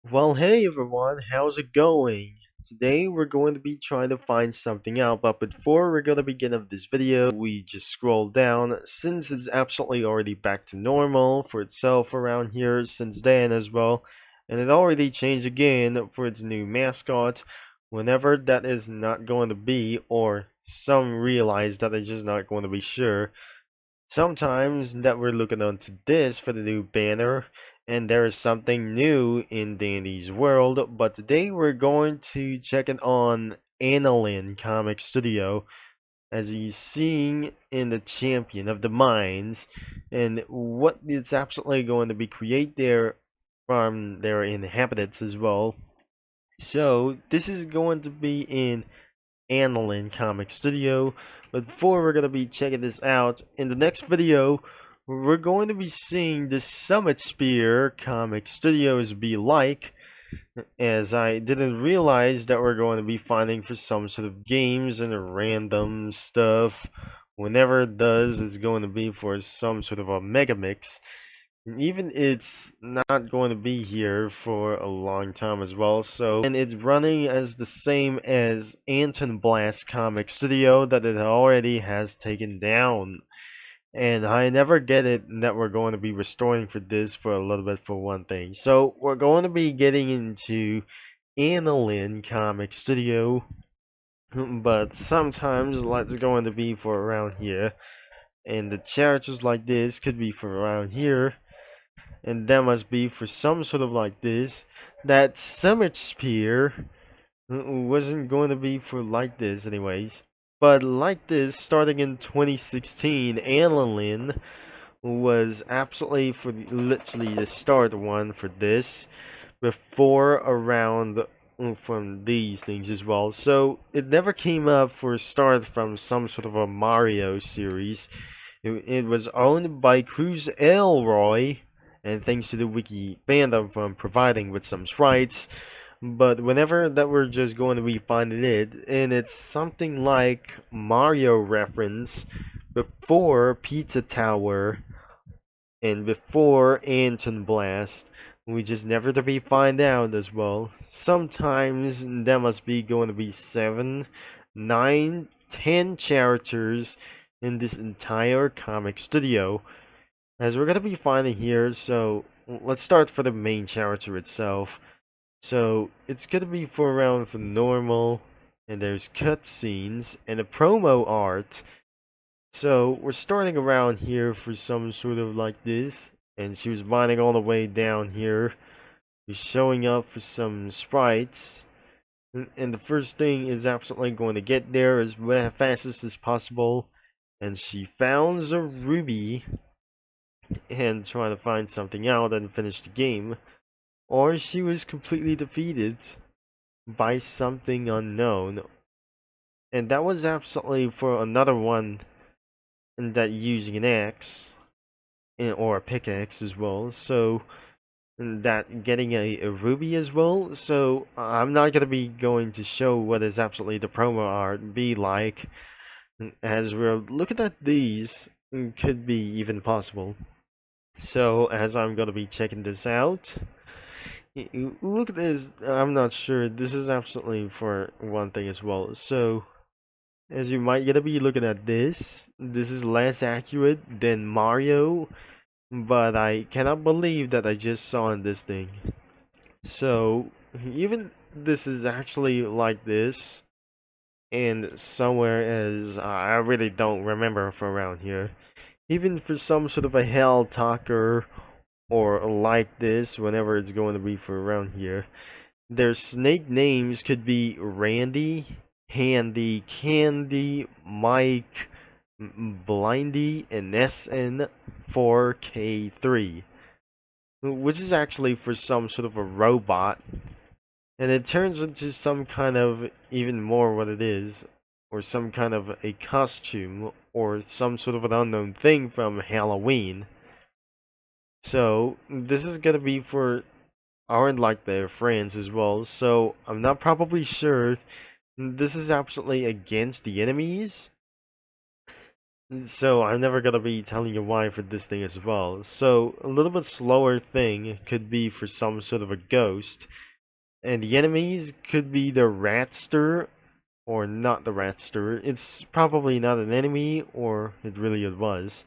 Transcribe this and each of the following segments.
Well, hey everyone, how's it going? Today we're going to be trying to find something out, but before we're going to begin of this video, we just scroll down since it's absolutely already back to normal for itself around here since then as well, and it already changed again for its new mascot. Whenever that is not going to be, or some realize that they're just not going to be sure. Sometimes that we're looking onto this for the new banner, and there is something new in Dandy's world, but today we're going to check it on Annalynn Comic Studio, as he's seeing in the Champion of the Mines, and what it's absolutely going to be create there from their inhabitants as well. So this is going to be in Annalynn Comic Studio. But before we're going to be checking this out, in the next video, we're going to be seeing the Summit Spear Comic Studios be like, as I didn't realize that we're going to be finding for some sort of games and random stuff. Whenever it does, it's going to be for some sort of a mega mix. And even it's not going to be here for a long time as well, so and it's running as the same as Anton Blast Comic Studio that it already has taken down. And I never get it that we're going to be restoring for this for a little bit for one thing. So we're going to be getting into Annalynn Comic Studio, but sometimes that's going to be for around here. And the characters like this could be for around here, and that must be for some sort of like this. That Summit Spear wasn't going to be for like this anyways. But like this, starting in 2016, Annalynn was absolutely for literally the start one for this, before around from these things as well. So it never came up for a start from some sort of a Mario series. It was owned by Cruz Elroy, and thanks to the wiki fandom from providing with some sprites. But whenever that we're just going to be finding it, and it's something like Mario reference before Pizza Tower and before Anton Blast. We just never to be find out as well. Sometimes there must be going to be 7, 9, 10 characters in this entire comic studio, as we're gonna be finding here. So let's start for the main character itself. So it's gonna be for around for normal, and there's cutscenes and a promo art. So we're starting around here for some sort of like this, and she was mining all the way down here. She's showing up for some sprites, and the first thing is absolutely going to get there as fastest as possible. And she founds a ruby and trying to find something out and finish the game, or she was completely defeated by something unknown. And that was absolutely for another one, and that using an axe or a pickaxe as well. So that getting a ruby as well. So I'm not gonna be going to show what is absolutely the promo art be like, as we're looking at these. Could be even possible. So as I'm gonna be checking this out, look at this. I'm not sure. This is absolutely for one thing as well. So as you might gonna be looking at this, this is less accurate than Mario, but I cannot believe that I just saw in this thing. So even this is actually like this, and somewhere as I really don't remember for around here. Even for some sort of a hell talker or like this, whenever it's going to be for around here, their snake names could be Randy, Handy, Candy, Mike, Blindy, and SN4K3, which is actually for some sort of a robot, and it turns into some kind of even more what it is, or some kind of a costume, or some sort of an unknown thing from Halloween. So this is gonna be for our like their friends as well. So I'm not probably sure this is absolutely against the enemies. So I'm never gonna be telling you why for this thing as well. So a little bit slower thing could be for some sort of a ghost. And the enemies could be the Ratster or not the Ratster. It's probably not an enemy, or it was.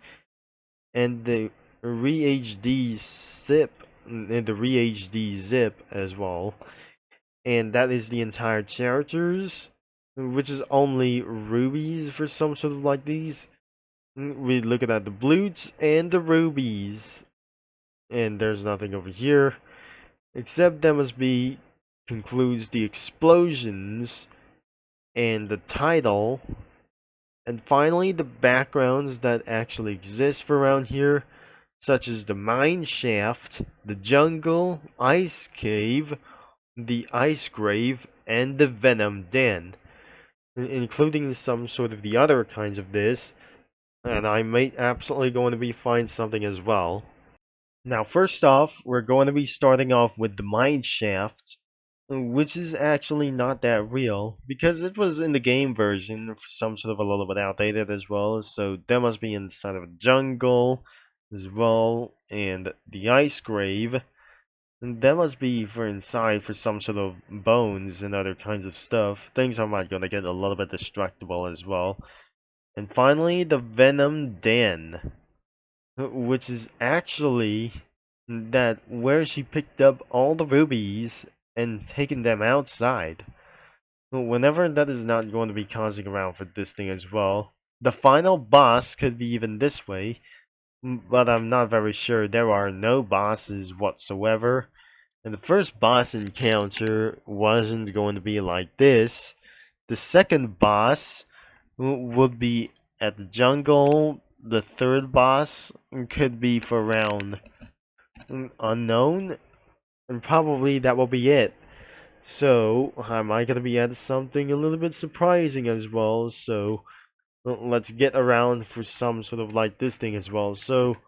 And the re-HD zip, and the re-HD zip as well. And that is the entire characters, which is only rubies for some sort of like these. We looking at the blues and the rubies, and there's nothing over here except that must be concludes the explosions and the title, and finally the backgrounds that actually exist for around here, such as the mine shaft, the jungle, ice cave, the ice grave, and the venom den, including some sort of the other kinds of this, and I may absolutely going to be find something as well. Now, first off, we're going to be starting off with the mine shaft, which is actually not that real because it was in the game version, some sort of a little bit outdated as well. So that must be inside of a jungle as well, and the ice grave. And that must be for inside for some sort of bones and other kinds of stuff. Things are might gonna get a little bit destructible as well. And finally, the venom den, which is actually that where she picked up all the rubies and taken them outside. Whenever that is not going to be causing around for this thing as well. The final boss could be even this way, but I'm not very sure. There are no bosses whatsoever. And the first boss encounter wasn't going to be like this. The second boss would be at the jungle. The third boss could be for around unknown, and probably that will be it. So, am I gonna be at something a little bit surprising as well? So, let's get around for some sort of like this thing as well. So,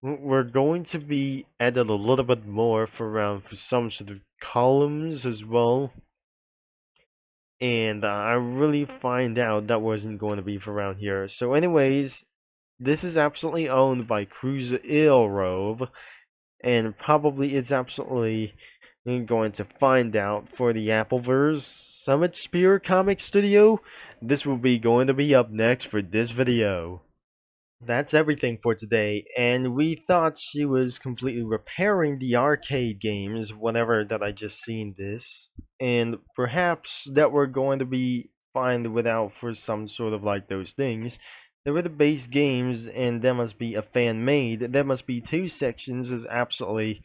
we're going to be added a little bit more for around for some sort of columns as well. And I really find out that wasn't going to be for around here. So, anyways, this is absolutely owned by Cruiser Ilrove, and probably it's absolutely going to find out for the Appleverse Summit Spear Comic Studio. This will be going to be up next for this video. That's everything for today, and we thought she was completely repairing the arcade games whenever that I just seen this, and perhaps that we're going to be fine without for some sort of like those things. There were the base games, and there must be a fan made. There must be two sections is absolutely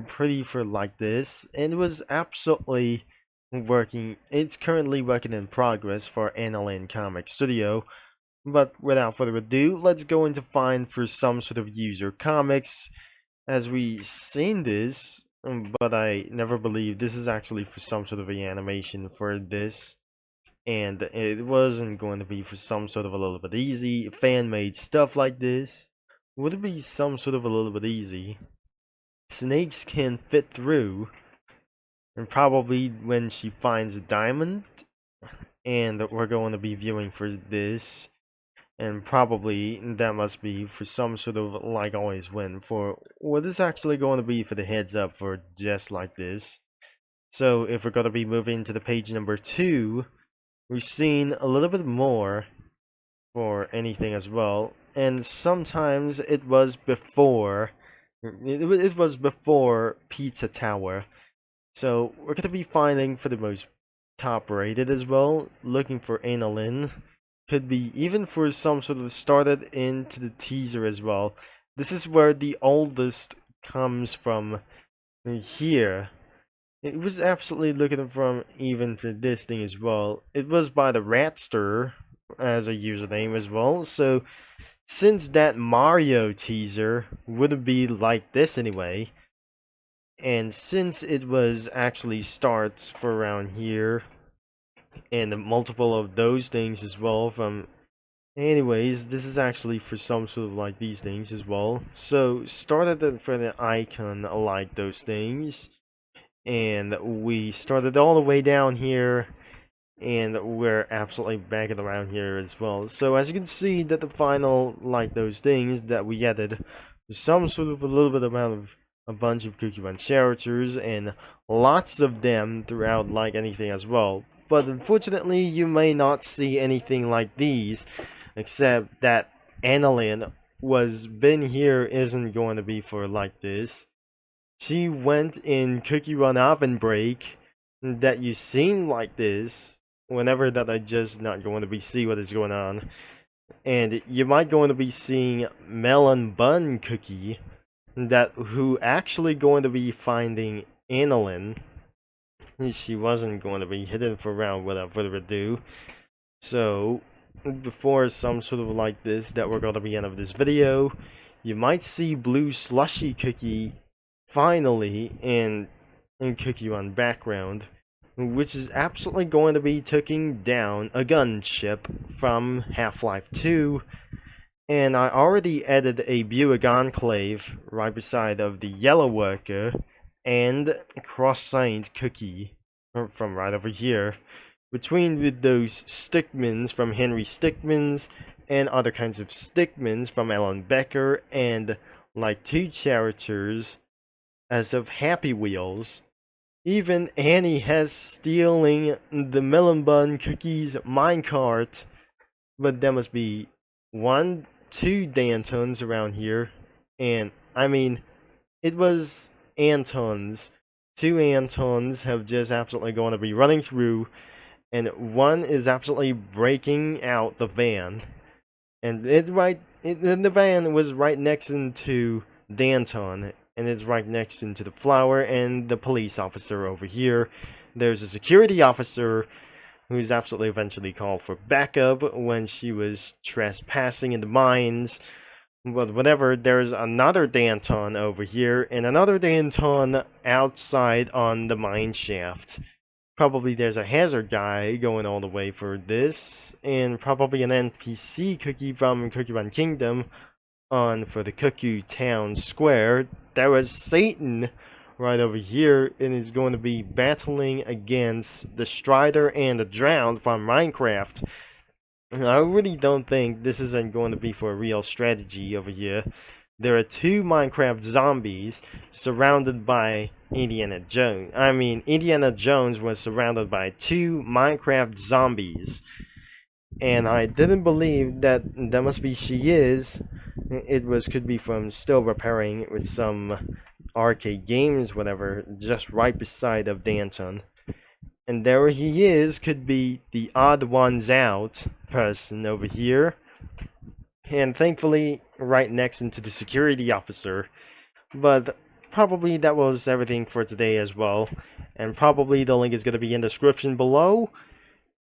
pretty for like this, and it was absolutely working. It's currently working in progress for Annalynn Comic Studio. But without further ado, let's go into find for some sort of user comics, as we seen this, but I never believed this is actually for some sort of an animation for this, and it wasn't going to be for some sort of a little bit easy fan-made stuff like this. Would it be some sort of a little bit easy? Snakes can fit through, and probably when she finds a diamond, and we're going to be viewing for this. And probably that must be for some sort of like always win for what is actually going to be for the heads up for just like this. So if we're going to be moving to the page number 2, we've seen a little bit more for anything as well. And sometimes it was before, it was before Pizza Tower. So we're going to be finding for the most top rated as well, looking for Annalynn. Could be even for some sort of started into the teaser as well. This is where the oldest comes from here. It was absolutely looking from even for this thing as well. It was by the Ratster as a username as well. So since that Mario teaser would be like this anyway, and since it was actually starts for around here, and multiple of those things as well from anyways, this is actually for some sort of like these things as well. So started for the icon like those things, and we started all the way down here, and we're absolutely banging around here as well. So as you can see, that the final, like those things that we added, some sort of a little bit amount of a bunch of Cookie Run characters, and lots of them throughout like anything as well. But unfortunately, you may not see anything like these, except that Annalynn was been here isn't going to be for like this. She went in Cookie Run Oven Break that you seem like this whenever that I just not going to be see what is going on. And you might going to be seeing Melon Bun Cookie that who actually going to be finding Annalynn. She wasn't going to be hidden for around without further ado. So before some sort of like this that we're going to be end of this video, you might see Blue Slushy Cookie finally in Cookie Run background, which is absolutely going to be taking down a gunship from Half-Life 2. And I already added a Buick Enclave right beside of the Yellow Worker and Cross-Saint Cookie from right over here. Between with those Stickmans from Henry Stickmans and other kinds of Stickmans from Alan Becker, and like 2 characters as of Happy Wheels. Even Annie has stealing the Melon Bun Cookies minecart, but there must be 1, 2 Dantons around here, and I mean, it was Antons. 2 Antons have just absolutely going to be running through, and 1 is absolutely breaking out the van, and the van was right next into Danton, and it's right next into the flower and the police officer over here. There's a security officer who's absolutely eventually called for backup when she was trespassing in the mines. But whatever, there's another Danton over here, and another Danton outside on the mine shaft. Probably there's a hazard guy going all the way for this, and probably an NPC cookie from Cookie Run Kingdom on for the Cuckoo Town Square. There was Satan right over here, and is going to be battling against the Strider and the Drowned from Minecraft. I really don't think this isn't going to be for a real strategy over here. There are 2 Minecraft zombies surrounded by Indiana Jones. I mean, Indiana Jones was surrounded by 2 Minecraft zombies. And I didn't believe that that must be she is. Could be from still repairing with some arcade games, whatever, just right beside of Danton. And there he is, could be the odd ones out person over here. And thankfully, right next into the security officer. But probably that was everything for today as well. And probably the link is going to be in the description below,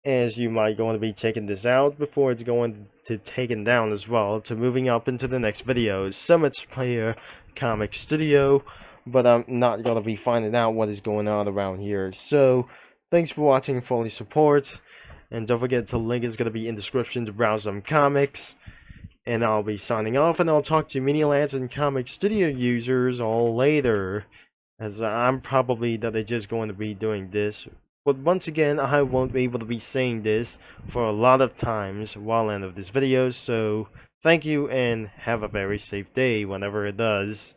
as you might going to be checking this out before it's going to taken down as well, to moving up into the next videos. Summits Player Comic Studio, but I'm not going to be finding out what is going on around here. So, thanks for watching, for all your support, and don't forget the link is going to be in the description to browse some comics. And I'll be signing off, and I'll talk to many lads and comic studio users all later, as I'm probably that they're just going to be doing this. But once again, I won't be able to be saying this for a lot of times while end of this video, so thank you and have a very safe day whenever it does.